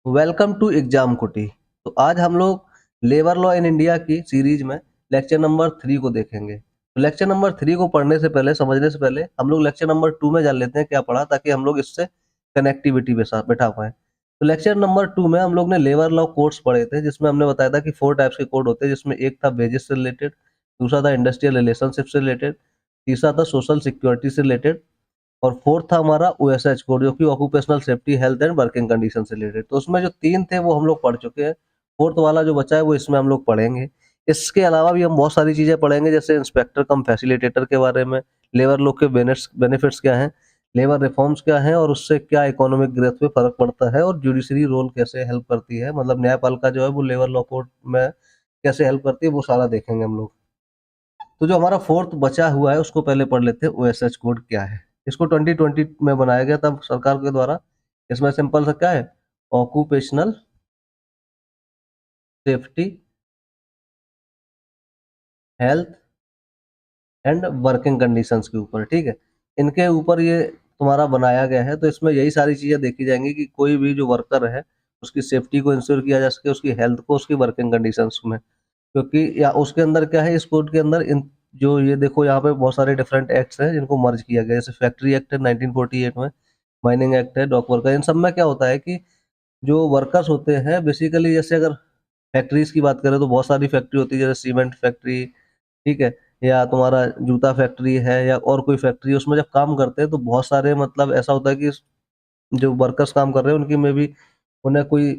Welcome to exam कुटी। तो आज हम लोग लेबर लॉ इन इंडिया की सीरीज में लेक्चर नंबर 3 को देखेंगे। तो लेक्चर नंबर 3 को पढ़ने से पहले, समझने से पहले हम लोग लेक्चर नंबर 2 में जान लेते हैं क्या पढ़ा, ताकि हम लोग इससे कनेक्टिविटी बैठा पाए। तो लेक्चर नंबर 2 में हम लोग ने लेबर लॉ कोड्स पढ़े थे, जिसमें हमने बताया था कि 4 टाइप्स के कोड होते हैं, जिसमें एक था वेजेस से रिलेटेड, दूसरा था इंडस्ट्रियल रिलेशनशिप से रिलेटेड, तीसरा था सोशल सिक्योरिटी से रिलेटेड, और फोर्थ था हमारा ओएसएच कोड, जो कि occupational safety health and working condition से रिलेटेड। तो उसमें जो 3 थे वो हम लोग पढ़ चुके हैं। फोर्थ वाला जो बचा है वो इसमें हम लोग पढ़ेंगे। इसके अलावा भी हम बहुत सारी चीजें पढ़ेंगे, जैसे इंस्पेक्टर कम फैसिलिटेटर के बारे में, लेबर लॉ के बेनिफिट्स क्या हैं, लेबर रिफॉर्म्स क्या हैं और उससे क्या इकोनॉमिक ग्रोथ पे फर्क पड़ता है, और जुडिशरी रोल कैसे हेल्प करती है, मतलब न्यायपालिका जो है वो लेबर लॉ कोड में कैसे हेल्प करती है, वो सारा देखेंगे हम लोग। तो जो हमारा फोर्थ बचा हुआ है उसको पहले पढ़ लेते हैं, ओएसएच कोड क्या है। इसको 2020 में बनाया गया था सरकार के द्वारा। इसमें सिंपल सा क्या है, occupational safety health and working conditions के ऊपर, ठीक है। इनके ऊपर ये तुम्हारा बनाया गया है। तो इसमें यही सारी चीजें देखी जाएंगी कि कोई भी जो वर्कर है उसकी सेफ्टी को इंश्योर किया जा सके, उसकी हेल्थ को, उसकी वर्किंग कंडीशंस में। क्योंकि या उसके अंदर क्या है, इस कोड के अंदर इन जो ये देखो यहाँ पे बहुत सारे डिफरेंट एक्ट्स हैं जिनको मर्ज किया गया है। जैसे फैक्ट्री एक्ट है 1948 में, माइनिंग एक्ट है, डॉक वर्कर। इन सब में क्या होता है कि जो वर्कर्स होते हैं बेसिकली, जैसे अगर फैक्ट्रीज की बात करें तो बहुत सारी फैक्ट्री होती है, जैसे सीमेंट फैक्ट्री, ठीक है, या तुम्हारा जूता फैक्ट्री है, या और कोई फैक्ट्री, उसमें जब काम करते हैं तो बहुत सारे, मतलब ऐसा होता है कि जो वर्कर्स काम कर रहे हैं उनकी में भी, उन्हें कोई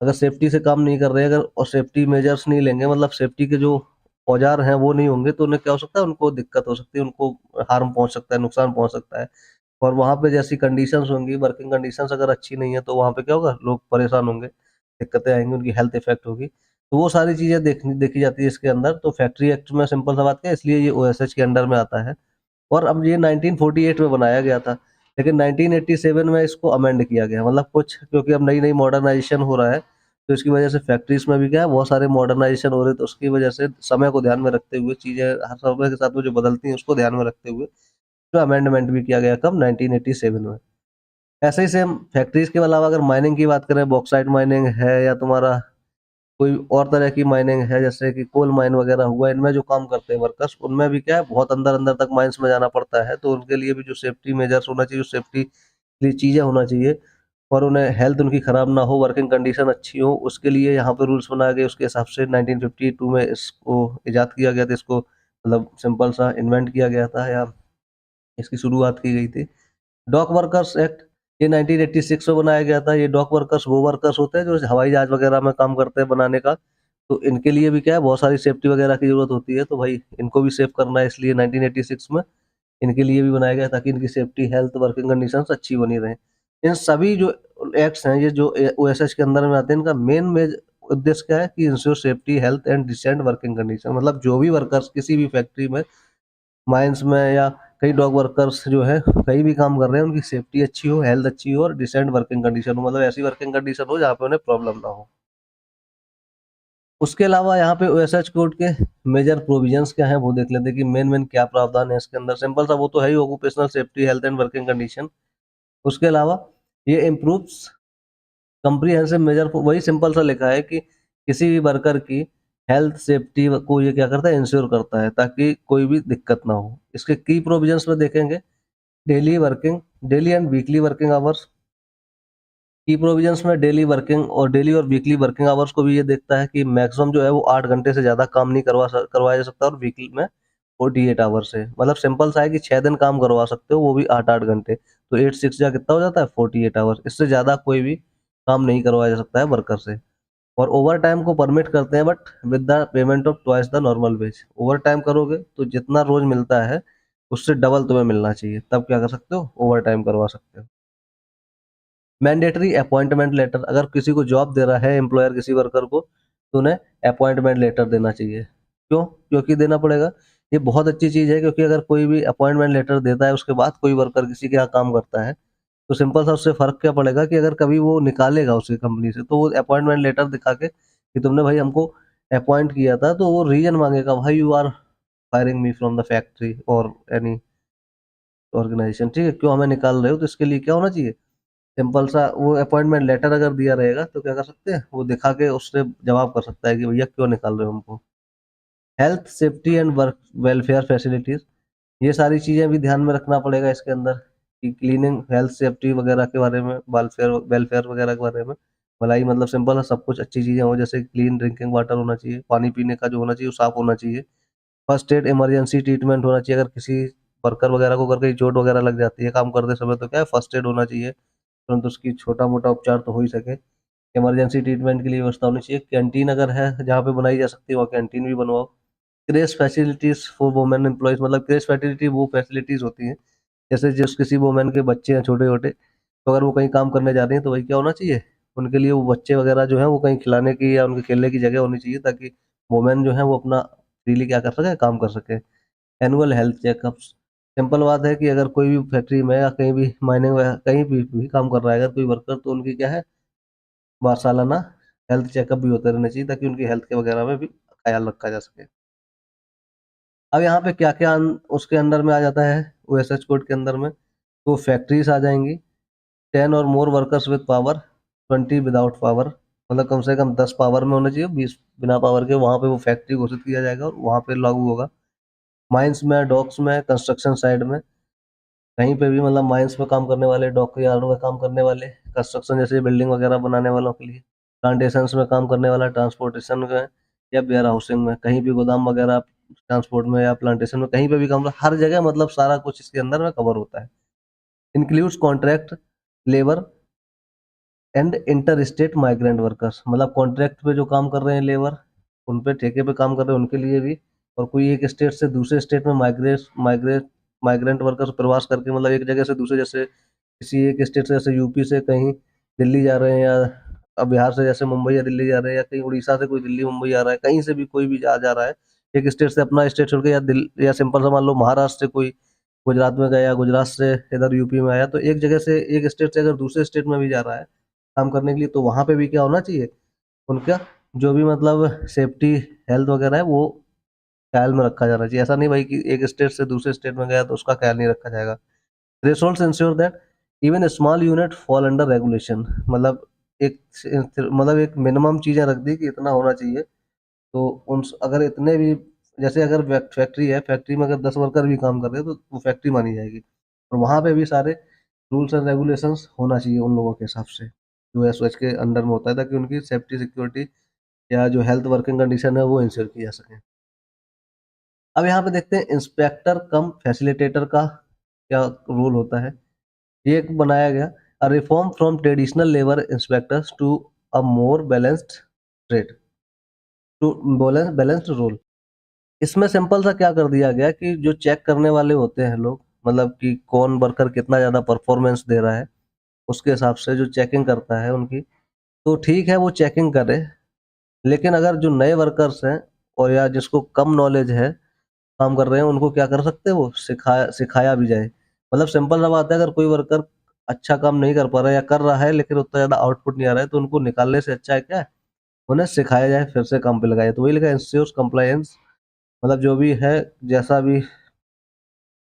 अगर सेफ्टी से काम नहीं कर रहे हैं, अगर और सेफ्टी मेजर्स नहीं लेंगे, मतलब सेफ्टी के जो औजार हैं वो नहीं होंगे, तो उन्हें क्या हो सकता है, उनको दिक्कत हो सकती है, उनको हार्म पहुंच सकता है, नुकसान पहुंच सकता है। और वहां पे जैसी कंडीशंस होंगी, वर्किंग कंडीशंस अगर अच्छी नहीं है, तो वहां पे क्या होगा, लोग परेशान होंगे, दिक्कतें आएंगी, उनकी हेल्थ इफेक्ट होगी। तो वो सारी चीजें देखी जाती है इसके अंदर। तो फैक्ट्री एक्ट में सिंपल सा बात क्या है, इसलिए ये ओएसएच के अंडर में आता है। और अब ये 1948 में बनाया गया था, लेकिन 1987 में इसको अमेंड किया गया, मतलब कुछ, क्योंकि अब नई नई मॉडर्नाइजेशन हो रहा है, तो इसकी वजह से फैक्ट्रीज में भी क्या है, बहुत सारे मॉडर्नाइजेशन हो रहे हैं, तो उसकी वजह से समय को ध्यान में रखते हुए, चीजें हर समय के साथ में जो बदलती हैं उसको ध्यान में रखते हुए तो अमेंडमेंट भी किया गया, कब, 1987 में। ऐसे ही सेम फैक्ट्रीज के अलावा अगर माइनिंग की बात करें, बॉक्साइट माइनिंग है, या तुम्हारा कोई और तरह की माइनिंग है, जैसे कि कोल माइन वगैरह हुआ, इनमें जो काम करते हैं वर्कर्स, उनमें भी क्या है, बहुत अंदर अंदर तक माइंस में जाना पड़ता है, तो उनके लिए भी जो सेफ्टी मेजर्स होना चाहिए, सेफ्टी लिए चीजें होना चाहिए, और उन्हें हेल्थ उनकी खराब ना हो, वर्किंग कंडीशन अच्छी हो, उसके लिए यहाँ पे रूल्स बनाए गए। उसके हिसाब से 1952 में इसको इजाद किया गया था, इसको मतलब सिंपल सा इन्वेंट किया गया था, या इसकी शुरुआत की गई थी। डॉक वर्कर्स एक्ट ये 1986 में बनाया गया था। ये डॉक वर्कर्स वो वर्कर्स होते हैं जो हवाई जहाज वगैरह में काम करते हैं बनाने का। तो इनके लिए भी क्या है, बहुत सारी सेफ्टी वगैरह की जरूरत होती है, तो भाई इनको भी सेव करना है, इसलिए 1986 में इनके लिए भी बनाया गया, ताकि इनकी सेफ्टी हेल्थ वर्किंग कंडीशंस अच्छी बनी रहे। इन सभी जो एक्ट्स हैं, ये जो ओएसएच के अंदर में आते हैं, इनका मेन उद्देश्य क्या है कि ensure safety health and decent working condition, मतलब जो भी वर्कर्स किसी भी फैक्ट्री में, माइंस में, या कई डॉग वर्कर्स जो है कहीं भी काम कर रहे हैं, उनकी सेफ्टी अच्छी हो, हेल्थ अच्छी हो, और डिसेंट वर्किंग कंडीशन हो, मतलब ऐसी वर्किंग कंडीशन हो जहाँ पे उन्हें प्रॉब्लम ना हो। उसके अलावा यहाँ पे ओएसएच कोड के मेजर प्रोविजंस क्या हैं वो देख लेते हैं कि मेन मेन क्या प्रावधान है इसके अंदर। सिंपल सा वो तो है ही, occupational safety health and working condition. उसके अलावा ये इम्प्रूव्स कंप्रीहेंसिव मेजर, वही सिंपल सा लिखा है कि किसी भी वर्कर की हेल्थ सेफ्टी को ये क्या करता है, इंश्योर करता है, ताकि कोई भी दिक्कत ना हो। इसके की प्रोविजंस में देखेंगे, daily working, daily and weekly working hours. की प्रोविजंस में डेली वर्किंग और डेली और वीकली वर्किंग आवर्स को भी ये देखता है कि मैक्सिमम जो है वो 8 घंटे से ज़्यादा काम नहीं करवाया जा सकता, और वीकली में 48 आवर्स है। मतलब सिंपल सा है कि 6 दिन काम करवा सकते हो, वो भी 8-8 घंटे। तो 8 6 जा कितना हो जाता है, 48 आवर्स। इससे ज़्यादा कोई भी काम नहीं करवाया जा सकता है वर्कर से। और ओवर टाइम को परमिट करते हैं, but with the payment of twice the normal wage. Overtime करोगे तो जितना रोज मिलता है उससे डबल तुम्हें मिलना चाहिए, तब क्या कर सकते हो, ओवर टाइम करवा सकते हो। मैंडेटरी अपॉइंटमेंट लेटर, अगर किसी को जॉब दे रहा है एम्प्लॉयर किसी वर्कर को, तो उन्हें अपॉइंटमेंट लेटर देना चाहिए। क्यों, क्योंकि देना पड़ेगा। ये बहुत अच्छी चीज है, क्योंकि अगर कोई भी अपॉइंटमेंट लेटर देता है, उसके बाद कोई वर्कर किसी के यहाँ काम करता है, तो सिंपल सा उससे फर्क क्या पड़ेगा कि अगर कभी वो निकालेगा उसी कंपनी से, तो वो अपॉइंटमेंट लेटर दिखा के कि तुमने भाई हमको अपॉइंट किया था, तो वो रीजन मांगेगा, भाई you are firing me from the factory और एनी ऑर्गेनाइजेशन, ठीक है, क्यों हमें निकाल रहे हो, तो इसके लिए क्या होना चाहिए, सिंपल सा वो अपॉइंटमेंट लेटर अगर दिया रहेगा तो क्या कर सकते हैं, वो दिखा के उससे जवाब कर सकता है कि भैया क्यों निकाल रहे हो हमको। Health safety and work welfare facilities, ये सारी चीजें भी ध्यान में रखना पड़ेगा इसके अंदर, कि क्लीनिंग हेल्थ सेफ्टी वगैरह के बारे में, वेलफेयर वेलफेयर वगैरह के बारे में। भलाई मतलब सिंपल है, सब कुछ अच्छी चीजें हो, जैसे क्लीन ड्रिंकिंग वाटर होना चाहिए, पानी पीने का जो होना चाहिए वो साफ होना चाहिए। फर्स्ट एड इमरजेंसी ट्रीटमेंट होना चाहिए, अगर किसी वर्कर वगैरह को अगर कहीं चोट वगैरह लग जाती है काम करते समय तो क्या है, फर्स्ट एड होना चाहिए, तुरंत उसकी छोटा मोटा उपचार तो हो ही सके। इमरजेंसी ट्रीटमेंट के लिए व्यवस्था होनी चाहिए। कैंटीन अगर है जहाँ पे बनाई जा सकती है वहाँ कैंटीन भी बनवाओ। Creche facilities for women employees, मतलब क्रेश फैसिलिटी वो फैसिलिटीज होती हैं जैसे जिस किसी वुमेन के बच्चे हैं छोटे छोटे, तो अगर वो कहीं काम करने जा रही हैं तो वही क्या होना चाहिए, उनके लिए वो बच्चे वगैरह जो है वो कहीं खिलाने की या उनके खेलने की जगह होनी चाहिए, ताकि वुमेन जो है वो अपना फ्रीली क्या कर सके, काम कर सके। एनुअल हेल्थ चेकअप्स, सिंपल बात है कि अगर कोई भी फैक्ट्री में या कहीं भी माइनिंग कहीं भी काम कर रहा है अगर कोई वर्कर, तो उनकी क्या है, सालाना हेल्थ चेकअप भी होते रहने चाहिए, ताकि उनकी हेल्थ के वगैरह में भी ख्याल रखा जा सके। अब यहाँ पे क्या क्या उसके अंदर में आ जाता है ओएसएच कोड के अंदर में, तो फैक्ट्रीज आ जाएंगी। 10 और more workers with power, 20 without power, मतलब कम से कम 10 पावर में होना चाहिए, 20 बिना पावर के, वहाँ पे वो फैक्ट्री घोषित किया जाएगा और वहाँ पे लागू होगा। माइंस में, डॉक्स में, कंस्ट्रक्शन साइड में, कहीं पे भी मतलब माइंस में काम करने वाले, डॉक यार्डों में काम करने वाले, कंस्ट्रक्शन जैसे बिल्डिंग वगैरह बनाने वालों के लिए, प्लांटेशन में काम करने वाला, ट्रांसपोर्टेशन में या वेयर हाउसिंग में, कहीं भी गोदाम वगैरह ट्रांसपोर्ट में या प्लांटेशन में, कहीं पे भी काम, हर जगह मतलब सारा कुछ इसके अंदर में कवर होता है। Includes contract labour and inter state migrant workers, मतलब कॉन्ट्रैक्ट पे जो काम कर रहे हैं लेबर, उन पे ठेके पे काम कर रहे हैं उनके लिए भी, और कोई एक स्टेट से दूसरे स्टेट में माइग्रेंट वर्कर्स प्रवास करके, मतलब एक जगह से दूसरे, जैसे किसी एक स्टेट से, जैसे यूपी से कहीं दिल्ली जा रहे हैं, या अब बिहार से जैसे मुंबई या दिल्ली जा रहे हैं, या कहीं उड़ीसा से कोई दिल्ली मुंबई आ रहा है, कहीं से भी कोई भी जा रहा है एक स्टेट से अपना स्टेट छोड़ के, या दिल्ली, या सिंपल सा मान लो महाराष्ट्र से कोई गुजरात में गया, गुजरात से इधर यूपी में आया, तो एक जगह से एक स्टेट से अगर दूसरे स्टेट में भी जा रहा है काम करने के लिए, तो वहां पे भी क्या होना चाहिए, उनका जो भी मतलब सेफ्टी हेल्थ वगैरह है वो ख्याल में रखा जाना चाहिए। ऐसा नहीं भाई कि एक स्टेट से दूसरे स्टेट में गया तो उसका ख्याल नहीं रखा जाएगा। Thresholds ensure that even small unit fall under regulation, मतलब एक एक मिनिमम चीजें रख दी कि इतना होना चाहिए, तो उन अगर इतने भी, जैसे अगर फैक्ट्री है, फैक्ट्री में अगर 10 वर्कर भी काम कर रहे हैं तो वो फैक्ट्री मानी जाएगी, और वहां पे भी सारे रूल्स एंड रेगुलेशंस होना चाहिए उन लोगों के हिसाब से जो एसओएच के अंडर में होता है, ताकि उनकी सेफ्टी सिक्योरिटी या जो हेल्थ वर्किंग कंडीशन है वो इंश्योर की जा सके। अब यहाँ पे देखते हैं इंस्पेक्टर कम फैसिलिटेटर का क्या रोल होता है। ये एक बनाया गया, a reform from traditional labour inspectors to a more balanced trade, to balanced role. इसमें सिंपल सा क्या कर दिया गया कि जो चेक करने वाले होते हैं लोग, मतलब कि कौन वर्कर कितना ज़्यादा परफॉर्मेंस दे रहा है, उसके हिसाब से जो चेकिंग करता है उनकी, तो ठीक है वो चेकिंग करे, लेकिन अगर जो नए वर्कर्स हैं और या जिसको कम नॉलेज है काम कर रहे हैं, उनको क्या कर सकते हैं, वो सिखाया सिखाया भी जाए। मतलब सिंपल सा बात है, अगर कोई वर्कर अच्छा काम नहीं कर पा रहा है या कर रहा है लेकिन उतना ज़्यादा आउटपुट नहीं आ रहा है, तो उनको निकालने से अच्छा है क्या है, उन्हें सिखाया जाए, फिर से काम पे लगाया जाए। तो वही लिखा इंश्योर्स कंप्लायंस, मतलब जो भी है, जैसा भी,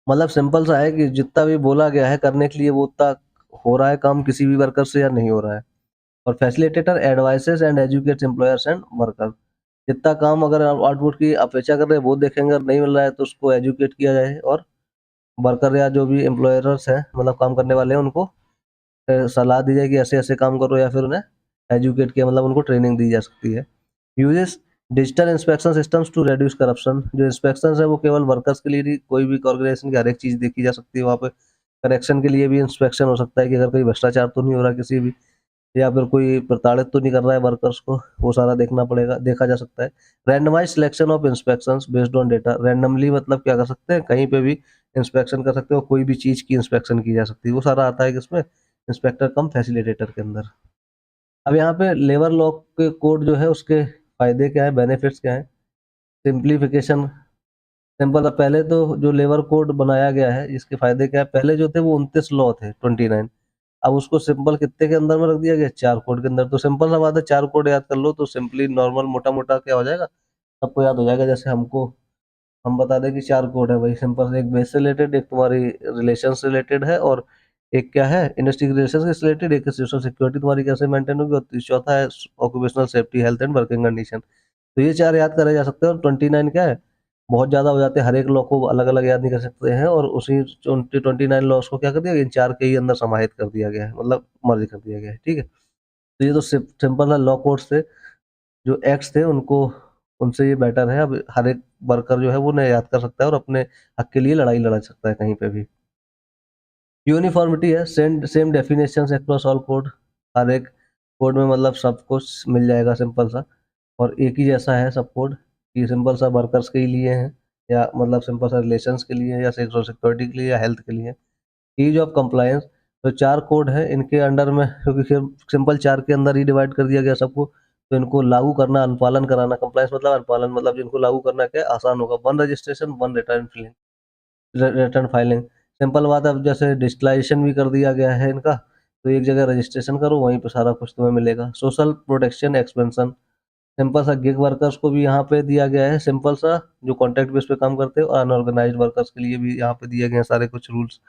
मतलब सिंपल सा है कि जितना भी बोला गया है करने के लिए वो उतना हो रहा है काम किसी भी वर्कर से या नहीं हो रहा है। और facilitator advices and educates employers and worker, जितना काम अगर आउटपुट की अपेक्षा कर रहे हैं वो देखेंगे, अगर नहीं मिल रहा है तो उसको एजुकेट किया जाए, और वर्कर या जो भी एम्प्लॉयर्स हैं मतलब काम करने वाले हैं उनको सलाह दी जाए कि ऐसे ऐसे काम करो, या फिर उन्हें एजुकेट किया, मतलब उनको ट्रेनिंग दी जा सकती है। Uses digital inspection systems to reduce corruption, जो इंस्पेक्शन है वो केवल वर्कर्स के लिए नहीं, कोई भी ऑर्गेनाइजेशन की हर एक चीज़ देखी जा सकती है वहाँ पे। करेक्शन के लिए भी इंस्पेक्शन हो सकता है कि अगर कोई भ्रष्टाचार तो नहीं हो रहा किसी भी, या फिर कोई प्रताड़ित तो नहीं कर रहा है वर्कर्स को, वो सारा देखना पड़ेगा, देखा जा सकता है। Randomise selection of inspections based on data, randomly मतलब क्या कर सकते हैं, कहीं पे भी इंस्पेक्शन कर सकते हो, कोई भी चीज़ की इंस्पेक्शन की जा सकती है, वो सारा आता है किसमें, इंस्पेक्टर कम फैसिलिटेटर के अंदर। अब यहाँ पे लेबर लॉ के कोड जो है उसके फायदे क्या है, बेनिफिट्स क्या है। सिंप्लीफिकेशन, सिंपल, पहले तो जो लेबर कोड बनाया गया है इसके फायदे क्या है, पहले जो थे वो 29 लॉ थे, 29, अब उसको सिंपल कितने के अंदर में रख दिया गया, 4 कोड के अंदर। तो सिंपल सा बात है, 4 कोड याद कर लो तो सिंपली नॉर्मल मोटा मोटा क्या हो जाएगा, सबको याद हो जाएगा। जैसे हमको हम बता दें कि 4 कोड है भाई, सिंपल से, एक बेस से रिलेटेड, एक तुम्हारी रिलेशन से रिलेटेड है, और एक क्या है इंडस्ट्री रिलेशन से रिलेटेड, एक सोशल सिक्योरिटी तुम्हारी कैसे मेंटेन होगी, और चौथा है occupational safety, health and working condition. तो ये 4 याद करे जा सकते हैं, और 29 क्या है, बहुत ज़्यादा हो जाते हैं, हर एक लॉ को अलग-अलग याद नहीं कर सकते हैं, और उसी 29 लॉज़ को क्या कर दिया गया, इन 4 के ही अंदर समाहित कर दिया गया है, मतलब मर्ज कर दिया गया है, ठीक है? तो ये तो सिंपल सा लॉ कोड्स थे, जो एक्ट्स थे उनको, उनसे ये बेटर है, अब हर एक वर्कर जो है वो उन्हें याद कर सकता है और अपने हक के लिए लड़ाई लड़ सकता है कहीं पे भी। यूनिफ़ॉर्मिटी है, same definitions across all code, हर एक कोड में मतलब सब कुछ मिल जाएगा सिंपल सा, और एक ही जैसा है सब कोड, कि सिंपल सा वर्कर्स के ही लिए है, या मतलब सिंपल सा रिलेशंस के लिए, या सोशल सिक्योरिटी के लिए, या हेल्थ के लिए। ईज़ ऑफ कंप्लायंस, तो 4 कोड है इनके अंडर में, क्योंकि फिर सिंपल 4 के अंदर ही डिवाइड कर दिया गया सबको, तो इनको लागू करना, अनुपालन कराना, कंप्लायंस मतलब अनुपालन, मतलब जिनको लागू करना क्या है, आसान होगा। 1 रजिस्ट्रेशन, 1 रिटर्न फाइलिंग, सिंपल बात है। अब जैसे डिजिटलाइजेशन भी कर दिया गया है इनका, तो एक जगह रजिस्ट्रेशन करो, वहीं पे सारा कुछ तुम्हें मिलेगा। सोशल प्रोटेक्शन एक्सपेंशन, सिंपल सा गिग वर्कर्स को भी यहाँ पे दिया गया है, सिंपल सा, जो कॉन्ट्रैक्ट बेस पे काम करते हैं, और अनऑर्गेनाइज्ड वर्कर्स के लिए भी यहाँ पे दिए गए हैं सारे कुछ रूल्स,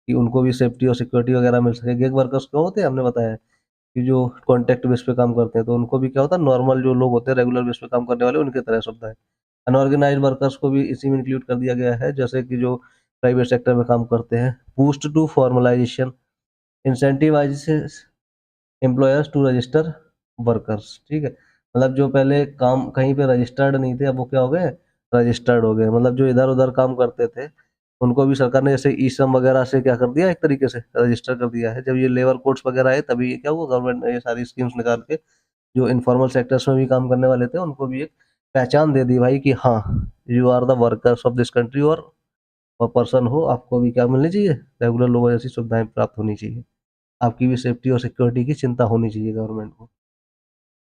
कि उनको भी सेफ्टी और सिक्योरिटी वगैरह मिल सके। गिग वर्कर्स क्या होते हैं, हमने बताया है कि जो कॉन्ट्रैक्ट बेस पे काम करते हैं, तो उनको भी क्या होता है, नॉर्मल जो लोग होते हैं रेगुलर बेस पे काम करने वाले, उनकी तरह सुविधा है। अनऑर्गेनाइज्ड वर्कर्स को भी इसी में इंक्लूड कर दिया गया है, जैसे कि जो प्राइवेट सेक्टर में काम करते हैं। Boost to formalisation, incentivises employers to register workers, ठीक है? मतलब जो पहले काम कहीं पे रजिस्टर्ड नहीं थे, अब वो क्या हो गए, रजिस्टर्ड हो गए, मतलब जो इधर उधर काम करते थे, उनको भी सरकार ने जैसे ई श्रम वगैरह से क्या कर दिया, एक तरीके से रजिस्टर कर दिया है। जब ये लेबर कोड्स वगैरह आए, तभी ये क्या हुआ, गवर्नमेंट ने ये सारी स्कीम्स निकाल के जो इनफॉर्मल सेक्टर्स में भी काम करने वाले थे, उनको भी एक पहचान दे दी भाई, कि हाँ, you are the workers of this country, और पर्सन हो, आपको भी क्या मिलनी चाहिए, रेगुलर लोगों जैसी सुविधाएं प्राप्त होनी चाहिए, आपकी भी सेफ्टी और सिक्योरिटी की चिंता होनी चाहिए गवर्नमेंट को।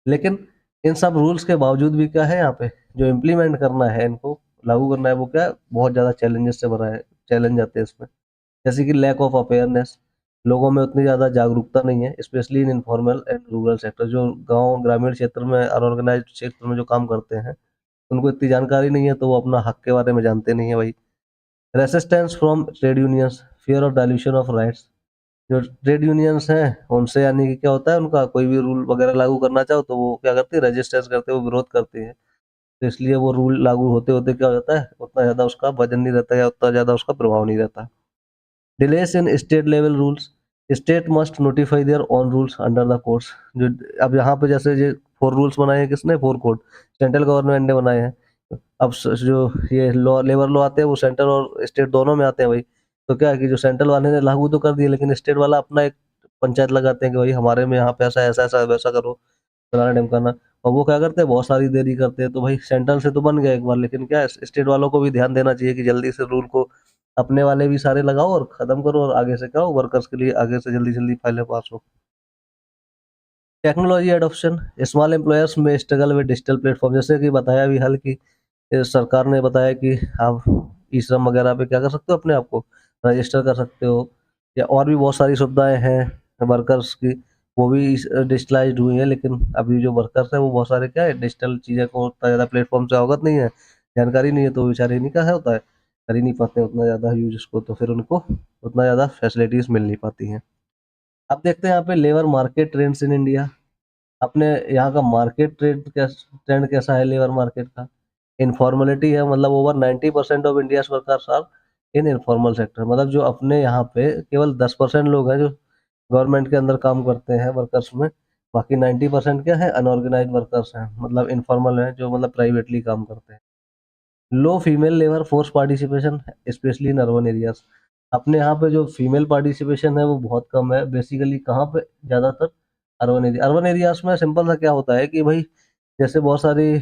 लेकिन इन सब रूल्स के बावजूद भी क्या है, यहाँ पे जो इम्प्लीमेंट करना है, इनको लागू करना है, वो क्या है, बहुत ज़्यादा चैलेंजेस से भरा है, चैलेंज आते हैं इसमें। जैसे कि लैक ऑफ अवेयरनेस, लोगों में उतनी ज़्यादा जागरूकता नहीं है, specially in informal and rural sector, जो गांव ग्रामीण क्षेत्र में, अनऑर्गेनाइज्ड क्षेत्र में जो काम करते हैं, उनको इतनी जानकारी नहीं है, तो वो अपना हक के बारे में जानते नहीं है भाई। Resistance from trade unions, fear of dilution of rights, जो ट्रेड यूनियंस हैं उनसे, यानी कि क्या होता है, उनका कोई भी रूल वगैरह लागू करना चाहो, तो वो क्या करते हैं, रेजिस्टेंस करते हैं, वो विरोध करते हैं, तो इसलिए वो रूल लागू होते होते क्या हो जाता है, उतना ज़्यादा उसका वजन नहीं रहता, या उतना ज़्यादा उसका प्रभाव नहीं रहता। Delays in state level rules, state must notify their own rules under the courts, जो अब यहाँ पे जैसे ये 4 रूल्स बनाए हैं, किसने, 4 कोड, सेंट्रल गवर्नमेंट ने बनाए हैं। अब जो ये लॉ, लेबर लॉ आते हैं, वो सेंट्रल और स्टेट दोनों में आते हैं भाई। तो क्या है कि जो सेंट्रल वाले ने लागू तो कर दिए, लेकिन स्टेट वाला अपना एक पंचायत लगाते हैं कि भाई हमारे में यहाँ पे ऐसा ऐसा ऐसा वैसा करो, फलाना ढिमकाना, और वो क्या करते हैं, बहुत सारी देरी करते हैं। तो भाई सेंट्रल से तो बन गया एक बार, लेकिन क्या है, स्टेट वालों को भी ध्यान देना चाहिए कि जल्दी से रूल को अपने वाले भी सारे लगाओ और खत्म करो, और आगे से क्या हो, वर्कर्स के लिए आगे से जल्दी जल्दी फाइलें पास हो। टेक्नोलॉजी एडॉप्शन, स्मॉल एम्प्लॉयर्स में स्ट्रगल विद डिजिटल प्लेटफॉर्म, जैसे कि बताया भी हल, की सरकार ने बताया कि आप ई श्रम वगैरह पे क्या कर सकते हो, अपने आप को रजिस्टर कर सकते हो, या और भी बहुत सारी सुविधाएं हैं वर्कर्स की, वो भी डिजिटलाइज्ड हुई है। लेकिन अभी जो वर्कर्स है, वो बहुत सारे क्या है, डिजिटल चीज़ें को उतना ज़्यादा प्लेटफॉर्म से अवगत नहीं है, जानकारी नहीं है, तो बेचारे नहीं, क्या है होता है, कर ही नहीं पाते हैं उतना ज़्यादा यूज उसको, तो फिर उनको उतना ज़्यादा फैसिलिटीज़ मिल नहीं पाती हैं। अब देखते हैं यहाँ पे labour market trends in India. अपने यहाँ का मार्केट ट्रेंड कैसा है लेबर मार्केट का। इनफॉर्मेलिटी है, मतलब over 90% of India workers are in informal sector, मतलब जो अपने यहाँ पे केवल 10% लोग हैं जो गवर्नमेंट के अंदर काम करते हैं वर्कर्स में, बाकी 90% क्या है, अनऑर्गेनाइज वर्कर्स हैं, मतलब इनफॉर्मल हैं, जो मतलब प्राइवेटली काम करते हैं। Low female labour force participation, specially in urban areas, अपने यहाँ पे जो फीमेल पार्टिसिपेशन है वो बहुत कम है, बेसिकली कहाँ पे, ज़्यादातर अर्बन एरियाज में। सिंपल सा क्या होता है कि भाई, जैसे बहुत सारी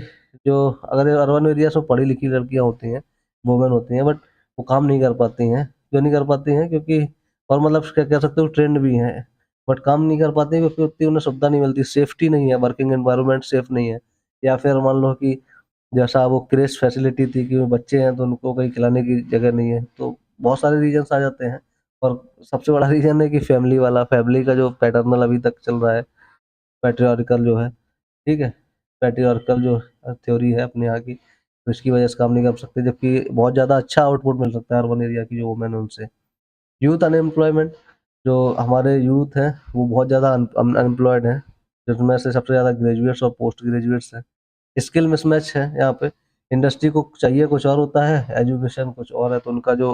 जो, अगर अर्बन एरियाज में पढ़ी लिखी लड़कियां होती हैं, वुमेन होती हैं, बट वो काम नहीं कर पाती हैं। क्यों नहीं कर पाती हैं, क्योंकि, और मतलब क्या कह सकते हो, ट्रेंड भी है, बट काम नहीं कर पाती हैं क्योंकि उतनी उन्हें सुविधा नहीं मिलती, सेफ्टी नहीं है, वर्किंग एनवायरनमेंट सेफ नहीं है, या फिर मान लो कि जैसा वो क्रेश फैसिलिटी थी कि बच्चे हैं तो उनको कहीं खिलाने की जगह नहीं है, तो बहुत सारे रीजंस आ जाते हैं। और सबसे बड़ा रीजन है कि फैमिली वाला, फैमिली का जो पैटर्नल अभी तक चल रहा है, पैट्रियार्कल जो है, ठीक है, पैट्रियार्कल जो थ्योरी है अपने यहाँ की, तो इसकी वजह से काम नहीं कर सकते, जबकि बहुत ज़्यादा अच्छा आउटपुट मिल सकता है अर्बन एरिया की जो वुमेन है उनसे। यूथ अनएम्प्लॉयमेंट, जो हमारे यूथ हैं वो बहुत ज़्यादा अनएम्प्लॉयड हैं, जिसमें से सबसे ज़्यादा ग्रेजुएट्स और पोस्ट ग्रेजुएट्स हैं। स्किल मिसमैच है यहाँ पे, इंडस्ट्री को चाहिए कुछ और होता है, एजुकेशन कुछ और है, तो उनका जो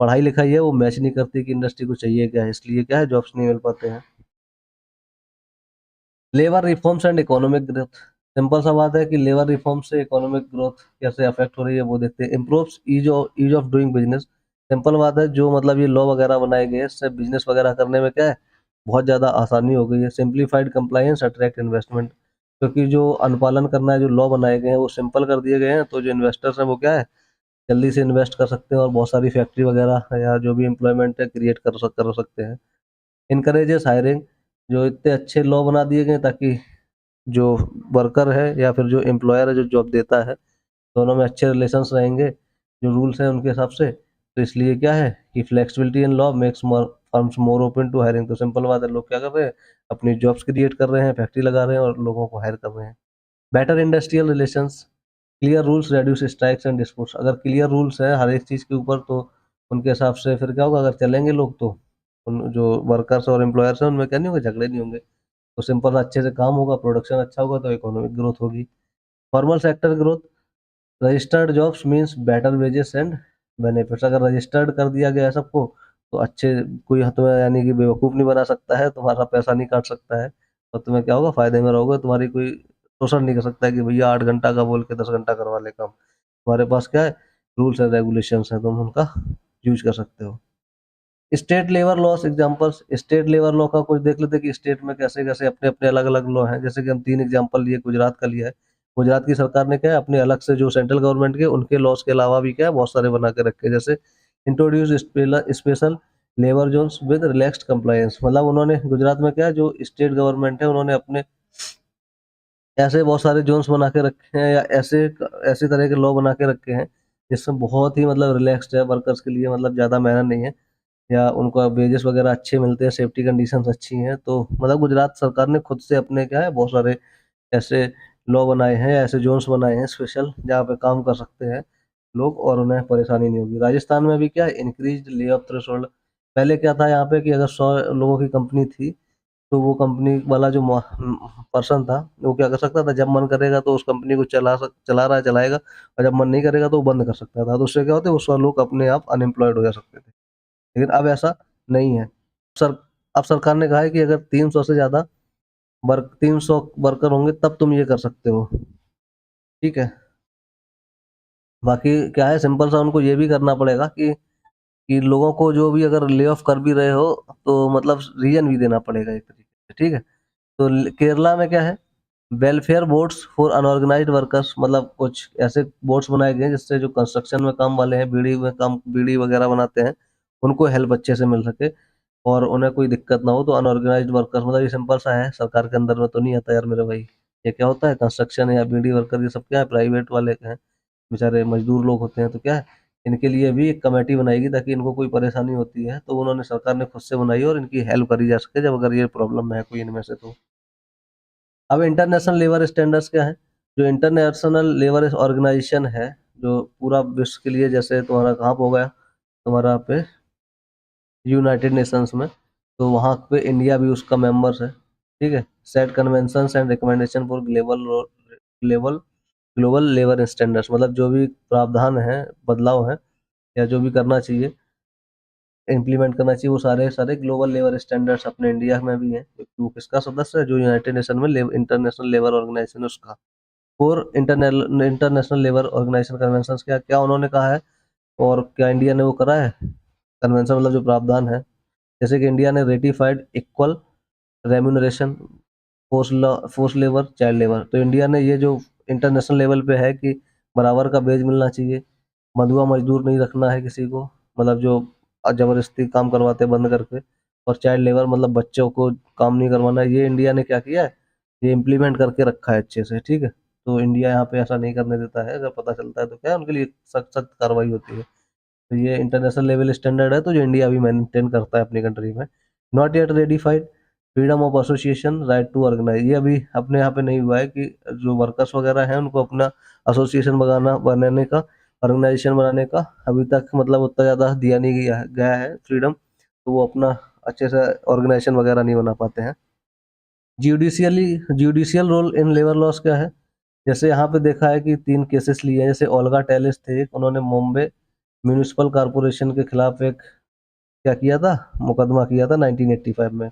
पढ़ाई लिखाई है वो मैच नहीं करती कि इंडस्ट्री को चाहिए क्या है, इसलिए क्या है जॉब्स नहीं मिल पाते हैं। Labour reforms and economic growth, simple सा बात है कि लेबर रिफॉर्म से इकोनॉमिक ग्रोथ कैसे अफेक्ट हो रही है वो देखते हैं। Improves ease of doing business, simple बात है, जो मतलब ये लॉ वगैरह बनाए गए हैं इससे बिजनेस वगैरह करने में क्या है बहुत ज़्यादा आसानी हो गई है। सिंप्लीफाइड कंप्लायंस अट्रैक्ट इन्वेस्टमेंट, क्योंकि जो अनुपालन करना है, जो लॉ बनाए गए हैं वो सिंपल कर दिए गए हैं, तो जो इन्वेस्टर्स हैं वो क्या है जल्दी से इन्वेस्ट कर सकते हैं और बहुत सारी फैक्ट्री वगैरह या जो भी एम्प्लॉयमेंट है क्रिएट कर सकते हैं। इनकरेजेस हायरिंग, जो इतने अच्छे लॉ बना दिए गए ताकि जो वर्कर है या फिर जो एम्प्लॉयर है जो जॉब देता है, दोनों में अच्छे रिलेशंस रहेंगे, जो रूल्स हैं उनके हिसाब से, तो इसलिए क्या है कि flexibility in law makes more firms more open to hiring. तो सिंपल बात है, लोग क्या कर रहे हैं अपनी जॉब्स क्रिएट कर रहे हैं, फैक्ट्री लगा रहे हैं और लोगों को हायर कर रहे हैं। Better industrial relations, clear rules reduce strikes and disputes, अगर क्लियर रूल्स है हर एक चीज़ के ऊपर तो उनके हिसाब से फिर क्या होगा, अगर चलेंगे लोग तो उन जो वर्कर्स और एम्प्लॉयर्स हैं उनमें क्या नहीं होगा, झगड़े नहीं होंगे, तो सिंपल अच्छे से काम होगा, प्रोडक्शन अच्छा होगा, तो इकोनॉमिक ग्रोथ होगी। Formal sector growth, registered jobs means better wages and benefits, अगर रजिस्टर्ड कर दिया गया है सबको तो अच्छे, कोई तुम्हें यानी कि बेवकूफ़ नहीं बना सकता है, तुम्हारा पैसा नहीं काट सकता है, और तुम्हें क्या होगा फायदे में रहोगे, तुम्हारी कोई शोषण नहीं कर सकता है कि भैया 8 घंटा का बोल के 10 घंटा करवा ले काम। तुम्हारे पास क्या है रूल्स एंड रेगुलेशंस हैं, तुम उनका यूज कर सकते हो। State labour laws examples, state labour law का कुछ देख लेते हैं कि स्टेट में कैसे कैसे अपने अपने अलग अलग लॉ हैं। जैसे कि हम 3 एग्जांपल लिए, गुजरात का लिया है। गुजरात की सरकार ने क्या है अपने अलग से जो सेंट्रल गवर्नमेंट के उनके लॉस के अलावा भी क्या है बहुत सारे बना के रखे हैं। जैसे introduce special labour zones with relaxed compliance, मतलब उन्होंने गुजरात में क्या है जो स्टेट गवर्नमेंट है उन्होंने अपने ऐसे बहुत सारे जोन्स बना के रखे हैं या ऐसे तरह के लॉ बना के रखे हैं जिसमें बहुत ही मतलब रिलैक्स्ड है वर्कर्स के लिए, मतलब ज़्यादा मेहनत नहीं है या उनको वेजेस वगैरह अच्छे मिलते हैं, सेफ्टी कंडीशंस अच्छी हैं। तो मतलब गुजरात सरकार ने खुद से अपने क्या है बहुत सारे ऐसे लॉ बनाए हैं, ऐसे जोन्स बनाए हैं स्पेशल, जहाँ पे काम कर सकते हैं लोग और उन्हें परेशानी नहीं होगी। राजस्थान में भी क्या है इंक्रीज ले ऑफ थ्रेशोल्ड, पहले क्या था यहाँ पे कि अगर 100 लोगों की कंपनी थी तो वो कंपनी वाला जो पर्सन था वो क्या कर सकता था, जब मन करेगा तो उस कंपनी को चला रहा है चलाएगा, और जब मन नहीं करेगा तो वो बंद कर सकता था। तो उससे क्या होता है वो 100 लोग अपने आप अनएम्प्लॉयड हो जा सकते थे, लेकिन अब ऐसा नहीं है। सर अब सरकार ने कहा है कि अगर 300 से ज़्यादा 300 वर्कर होंगे तब तुम ये कर सकते हो, ठीक है। बाकी क्या है सिंपल सा उनको ये भी करना पड़ेगा कि लोगों को जो भी अगर ले ऑफ कर भी रहे हो तो मतलब रीजन भी देना पड़ेगा एक तरीके से, ठीक है। तो केरला में क्या है welfare boards for unorganised workers, मतलब कुछ ऐसे बोर्ड्स बनाए गए हैं जिससे जो कंस्ट्रक्शन में काम वाले हैं, बीड़ी वगैरह बनाते हैं, उनको हेल्प अच्छे से मिल सके और उन्हें कोई दिक्कत ना हो। तो अनऑर्गेनाइज्ड वर्कर्स मतलब ये सिंपल सा है, सरकार के अंदर में तो नहीं आता यार मेरे भाई। ये क्या होता है कंस्ट्रक्शन या बीड़ी वर्कर ये सब क्या है प्राइवेट वाले हैं, बेचारे मजदूर लोग होते हैं, तो क्या है इनके लिए भी एक कमेटी बनाएगी ताकि इनको कोई परेशानी होती है तो उन्होंने सरकार ने खुद से बनाई और इनकी हेल्प करी जा सके जब अगर ये प्रॉब्लम है कोई इनमें से तो। अब इंटरनेशनल लेबर स्टैंडर्ड्स क्या है, जो इंटरनेशनल लेबर ऑर्गेनाइजेशन है जो पूरा विश्व के लिए, जैसे तुम्हारा कहाँ पे हो गया तुम्हारा पे यूनाइटेड नेशंस में, तो वहाँ पे इंडिया भी उसका मेंबर्स है, ठीक है। Set conventions and recommendation for global global labour standards, मतलब जो भी प्रावधान है, बदलाव है या जो भी करना चाहिए, इम्प्लीमेंट करना चाहिए, वो सारे सारे ग्लोबल लेबर स्टैंडर्ड्स अपने इंडिया में भी हैं क्योंकि वो किसका सदस्य है, जो यूनाइटेड नेशन में इंटरनेशनल लेबर ऑर्गेनाइजेशन उसका। और इंटरनेशनल लेबर ऑर्गेनाइजेशन कन्वेंशन क्या क्या उन्होंने कहा है और क्या इंडिया ने वो करा है कन्वेंशन, मतलब जो प्रावधान है। जैसे कि इंडिया ने ratified equal remuneration force labour child labour, तो इंडिया ने ये जो इंटरनेशनल लेवल पे है कि बराबर का वेज मिलना चाहिए, मधुआ मजदूर नहीं रखना है किसी को, मतलब जो जबरदस्ती काम करवाते हैं बंद करके, और चाइल्ड लेबर मतलब बच्चों को काम नहीं करवाना है। ये इंडिया ने क्या किया है ये इम्प्लीमेंट करके रखा है अच्छे से, ठीक है। तो इंडिया यहाँ पे ऐसा नहीं करने देता है, अगर पता चलता है तो क्या है उनके लिए सख्त सख्त कार्रवाई होती है। तो ये इंटरनेशनल लेवल स्टैंडर्ड है तो जो इंडिया भी मेंटेन करता है अपनी कंट्री में। Not yet ratified freedom of association right to organise, ये अभी अपने यहाँ पे नहीं हुआ है कि जो वर्कर्स वगैरह हैं उनको अपना एसोसिएशन बनाने का, ऑर्गेनाइजेशन बनाने का अभी तक मतलब उतना ज़्यादा दिया नहीं गया है फ्रीडम, तो वो अपना अच्छे से ऑर्गेनाइजेशन वगैरह नहीं बना पाते हैं। Judicial role in labour laws क्या है? जैसे यहाँ पे देखा है कि 3 केसेस लिए हैं। जैसे ओल्गा टेलिस थे, एक उन्होंने मुंबई म्यूनिसिपल कॉर्पोरेशन के खिलाफ एक क्या किया था, मुकदमा किया था 1985 में।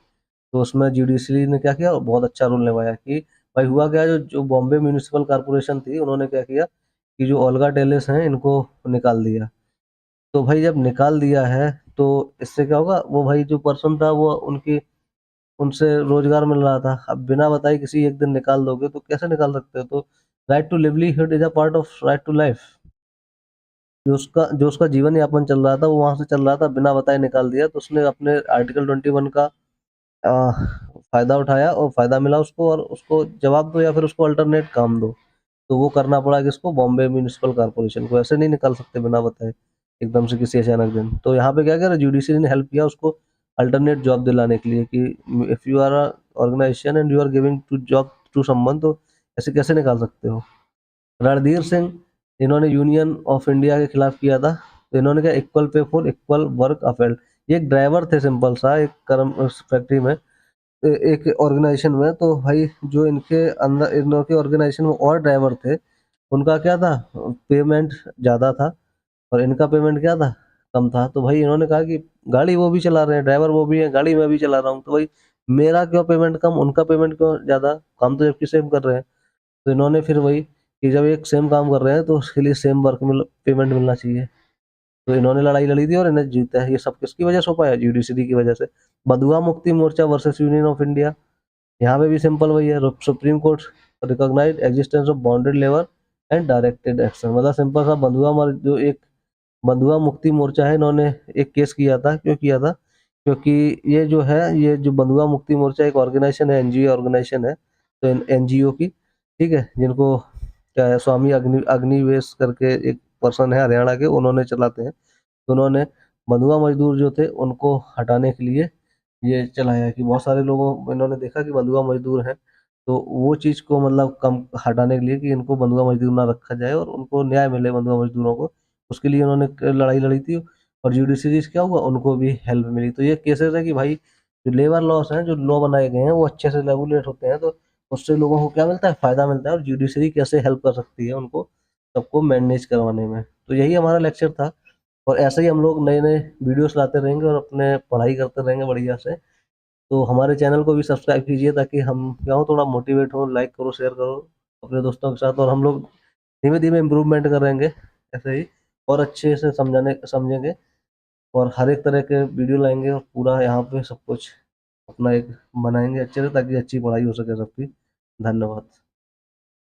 तो उसमें जुडिशरी ने क्या किया, बहुत अच्छा रोल निभाया कि भाई हुआ क्या, जो जो बॉम्बे म्यूनिसिपल कॉर्पोरेशन थी उन्होंने क्या किया कि जो ओल्गा टेलिस हैं इनको निकाल दिया। तो भाई जब निकाल दिया है तो इससे क्या होगा, वो भाई जो पर्सन था वो उनकी उनसे रोजगार मिल रहा था। अब बिना बताए किसी एक दिन निकाल दोगे तो कैसे निकाल सकते हो? तो right to livelihood is a part of right to life. जो उसका जीवन यापन चल रहा था वो वहां से चल रहा था, बिना बताए निकाल दिया। तो उसने अपने आर्टिकल 21 का आ, फायदा उठाया और फायदा मिला उसको, और उसको जवाब दो या फिर उसको अल्टरनेट काम दो। तो वो करना पड़ा किसको, बॉम्बे म्यूनिसिपल कॉर्पोरेशन को। ऐसे नहीं निकाल सकते बिना बताए एकदम से किसी अचानक दिन। तो यहाँ पे क्या करा, जुडिशरी ने हेल्प किया उसको अल्टरनेट जॉब दिलाने के लिए कि if you are organisation and you are giving to job to someone, तो ऐसे कैसे निकाल सकते हो। रणधीर सिंह, इन्होंने यूनियन ऑफ इंडिया के खिलाफ किया था। तो इन्होंने क्या, equal pay for equal work अफेल्ड। ये एक ड्राइवर थे सिंपल सा, एक कर्म फैक्ट्री में, एक ऑर्गेनाइजेशन में। तो भाई जो इनके अंदर इनके ऑर्गेनाइजेशन में और ड्राइवर थे, उनका क्या था, पेमेंट ज़्यादा था और इनका पेमेंट क्या था, कम था। तो भाई इन्होंने कहा कि गाड़ी वो भी चला रहे हैं, ड्राइवर वो भी है, गाड़ी मैं भी चला रहा हूँ, तो भाई मेरा क्यों पेमेंट कम, उनका पेमेंट क्यों ज़्यादा, काम तो जबकि सेम कर रहे हैं। तो इन्होंने फिर वही कि जब एक सेम काम कर रहे हैं तो उसके लिए सेम वर्क मिल पेमेंट मिलना चाहिए। तो इन्होंने लड़ाई लड़ी थी और इन्हें जीता है। ये सब किसकी वजह से हो पाया, जुडिशरी की वजह से। Bandhua Mukti Morcha versus union of India, यहाँ पे भी सिंपल वही है। Supreme Court recognise existence of bounded labour and directed action. मतलब सिंपल सा, जो एक बंधुआ मुक्ति मोर्चा है, इन्होंने एक केस किया था। क्यों किया था, क्योंकि ये जो है, ये जो बंधुआ मुक्ति मोर्चा एक ऑर्गेनाइजेशन है, एनजीओ ऑर्गेनाइजेशन है। तो एनजीओ की, ठीक है, जिनको क्या है, स्वामी अग्निवेश करके एक पर्सन है हरियाणा के, उन्होंने चलाते हैं। तो उन्होंने बंधुआ मजदूर जो थे उनको हटाने के लिए ये चलाया है कि बहुत सारे लोगों, इन्होंने देखा कि बंधुआ मजदूर हैं, तो वो चीज़ को मतलब कम हटाने के लिए कि इनको बंधुआ मजदूर ना रखा जाए और उनको न्याय मिले बंधुआ मजदूरों को, उसके लिए उन्होंने लड़ाई लड़ी थी। और जुडिशरी क्या हुआ, उनको भी हेल्प मिली। तो ये केसेस है कि भाई जो लेबर लॉस हैं, जो लॉ बनाए गए हैं वो अच्छे से रेगुलेट होते हैं, तो उससे लोगों को क्या मिलता है, फायदा मिलता है। और जुडिशरी कैसे हेल्प कर सकती है उनको सबको मैनेज करवाने में। तो यही हमारा लेक्चर था। और ऐसे ही हम लोग नए नए वीडियोस लाते रहेंगे और अपने पढ़ाई करते रहेंगे बढ़िया से। तो हमारे चैनल को भी सब्सक्राइब कीजिए ताकि हम क्या हो, थोड़ा मोटिवेट हो, लाइक करो, शेयर करो अपने दोस्तों के साथ। और हम लोग धीमे धीमे इम्प्रूवमेंट करेंगे ऐसे ही, और अच्छे से समझेंगे, और हर एक तरह के वीडियो लाएंगे और पूरा यहाँ पे सब कुछ अपना एक बनाएंगे अच्छे से, ताकि अच्छी पढ़ाई हो सके सबकी। धन्यवाद।